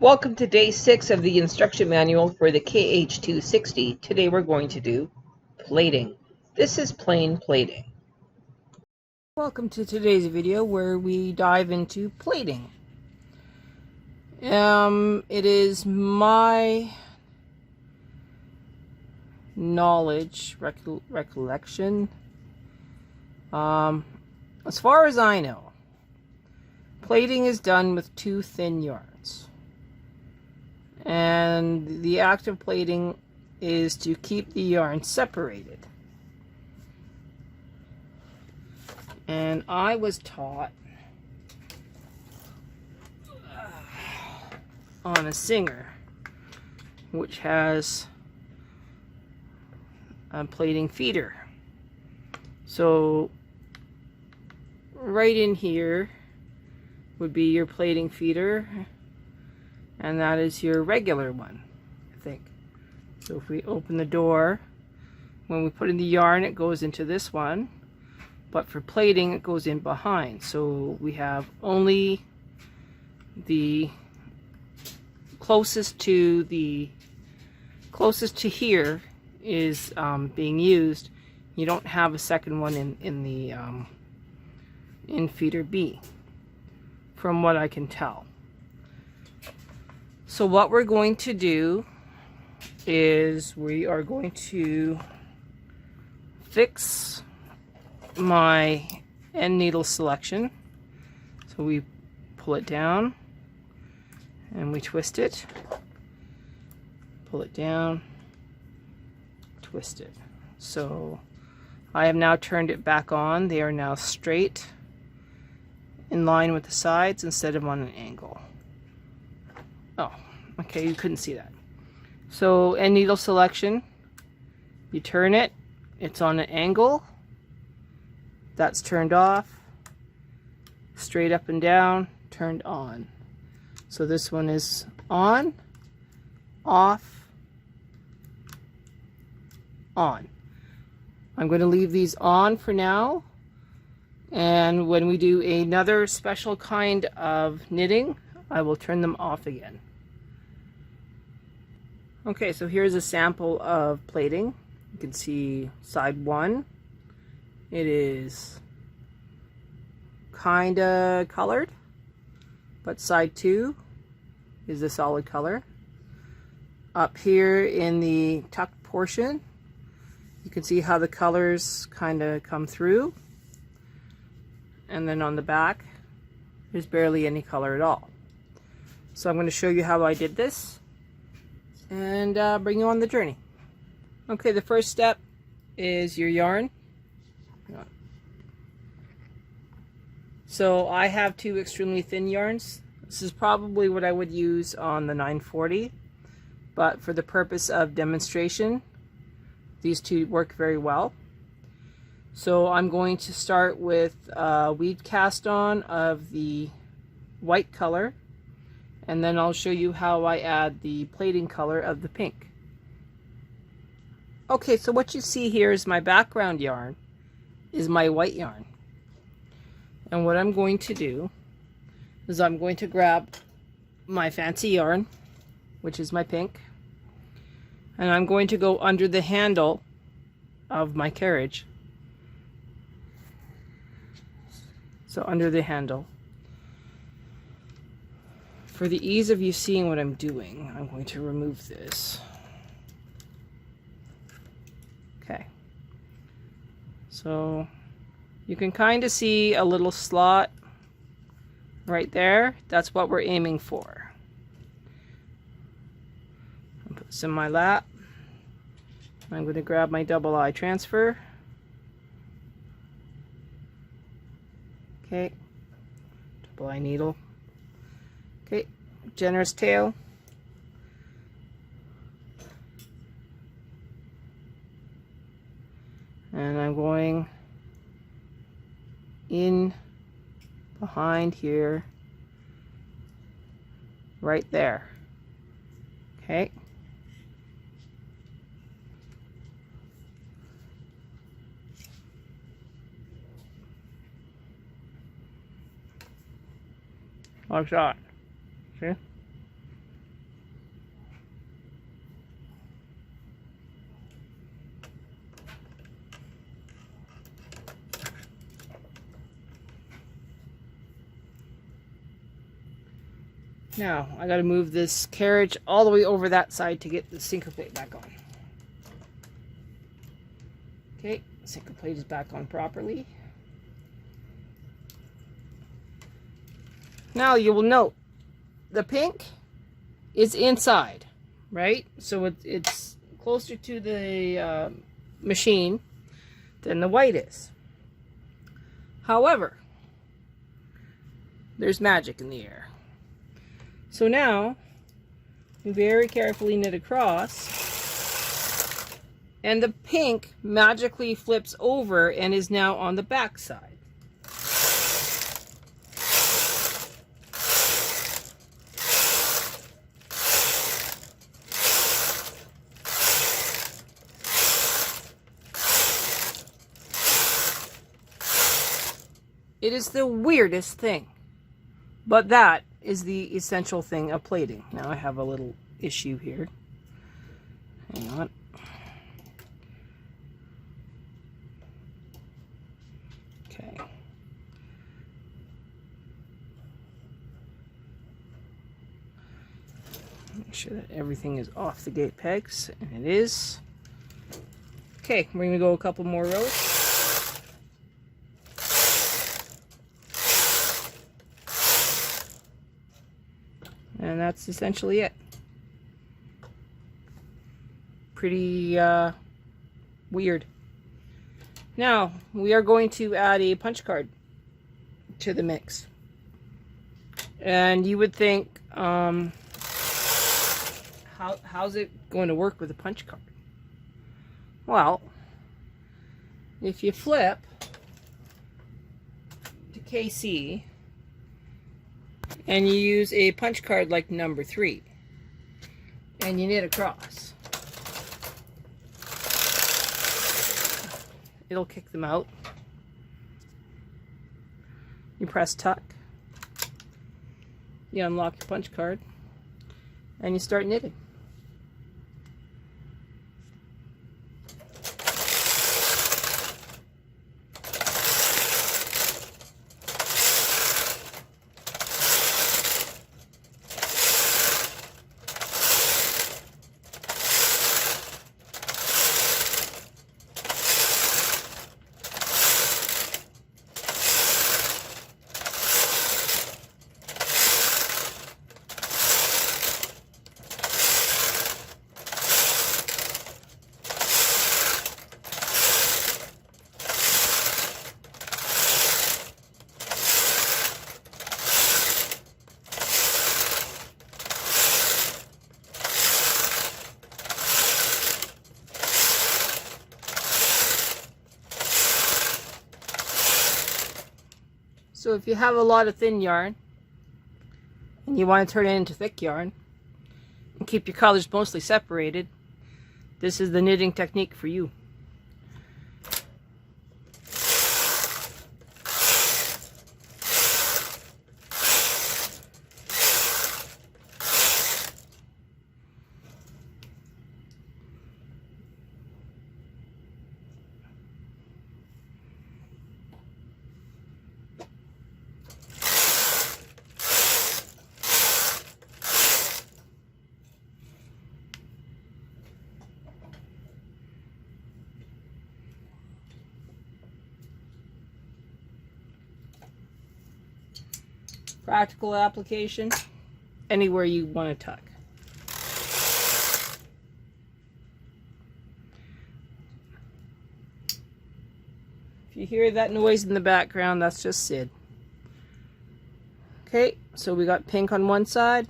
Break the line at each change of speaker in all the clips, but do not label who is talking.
Welcome to day 6 of the instruction manual for the KH260. Today we're going to do plating. This is plain plating. Welcome to today's video where we dive into plating. It is my knowledge, recollection, as far as I know, plating is done with 2 thin yarns. And the act of plating is to keep the yarn separated. And I was taught on a Singer, which has a plating feeder. So right in here would be your plating feeder, and that is your regular one, I think. So if we open the door, when we put in the yarn, it goes into this one, but for plating, it goes in behind. So we have only the closest to here is being used. You don't have a second one in feeder B, from what I can tell. So what we're going to do is we are going to fix my end needle selection. So we pull it down and we twist it, pull it down, twist it. So I have now turned it back on. They are now straight in line with the sides instead of on an angle. Oh, okay, you couldn't see that. So end needle selection, you turn it, it's on an angle, that's turned off, straight up and down, turned on. So this one is on, off, on. I'm going to leave these on for now, and when we do another special kind of knitting, I will turn them off again. Okay, so here's a sample of plating. You can see side 1. It is kinda colored, but side 2 is a solid color. Up here in the tucked portion, you can see how the colors kinda come through. And then on the back, there's barely any color at all. So I'm going to show you how I did this and bring you on the journey. Okay, the first step is your yarn. So I have 2 extremely thin yarns. This is probably what I would use on the 940, but for the purpose of demonstration, these 2 work very well. So I'm going to start with weed cast on of the white color, and then I'll show you how I add the plating color of the pink. Okay, so what you see here is my background yarn is my white yarn. And what I'm going to do is I'm going to grab my fancy yarn, which is my pink, and I'm going to go under the handle of my carriage. So under the handle. For the ease of you seeing what I'm doing, I'm going to remove this. Okay. So you can kind of see a little slot right there. That's what we're aiming for. I'll put this in my lap. I'm going to grab my double eye transfer. Okay. Double eye needle. Okay, generous tail. And I'm going in behind here, right there. Okay. Like that. See? Now, I gotta move this carriage all the way over that side to get the sinker plate back on. Okay, sinker plate is back on properly. Now you will note the pink is inside, right? So it's closer to the machine than the white is. However, there's magic in the air. So now, you very carefully knit across, and the pink magically flips over and is now on the back side. It is the weirdest thing, but that is the essential thing of plating. Now I have a little issue here. Hang on. Okay. Make sure that everything is off the gate pegs, and it is. Okay, we're gonna go a couple more rows. And that's essentially it. Pretty weird. Now, we are going to add a punch card to the mix. And you would think, how's it going to work with a punch card? Well, if you flip to KC, and you use a punch card like number 3, and you knit across, it'll kick them out. You press tuck, you unlock your punch card, and you start knitting. So if you have a lot of thin yarn and you want to turn it into thick yarn and keep your colors mostly separated, this is the knitting technique for you. Practical application, anywhere you want to tuck. If you hear that noise in the background, that's just Sid. Okay, so we got pink on one side,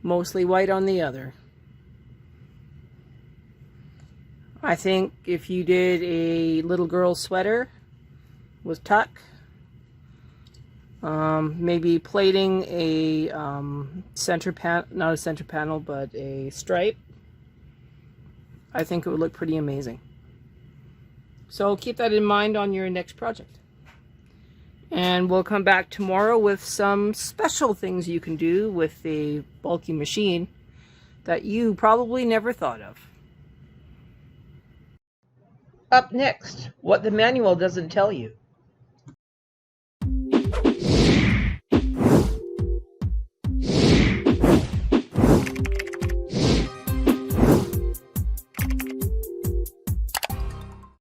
mostly white on the other. I think if you did a little girl sweater with tuck, maybe plating a center panel, not a center panel, but a stripe, I think it would look pretty amazing. So keep that in mind on your next project. And we'll come back tomorrow with some special things you can do with a bulky machine that you probably never thought of. Up next, what the manual doesn't tell you.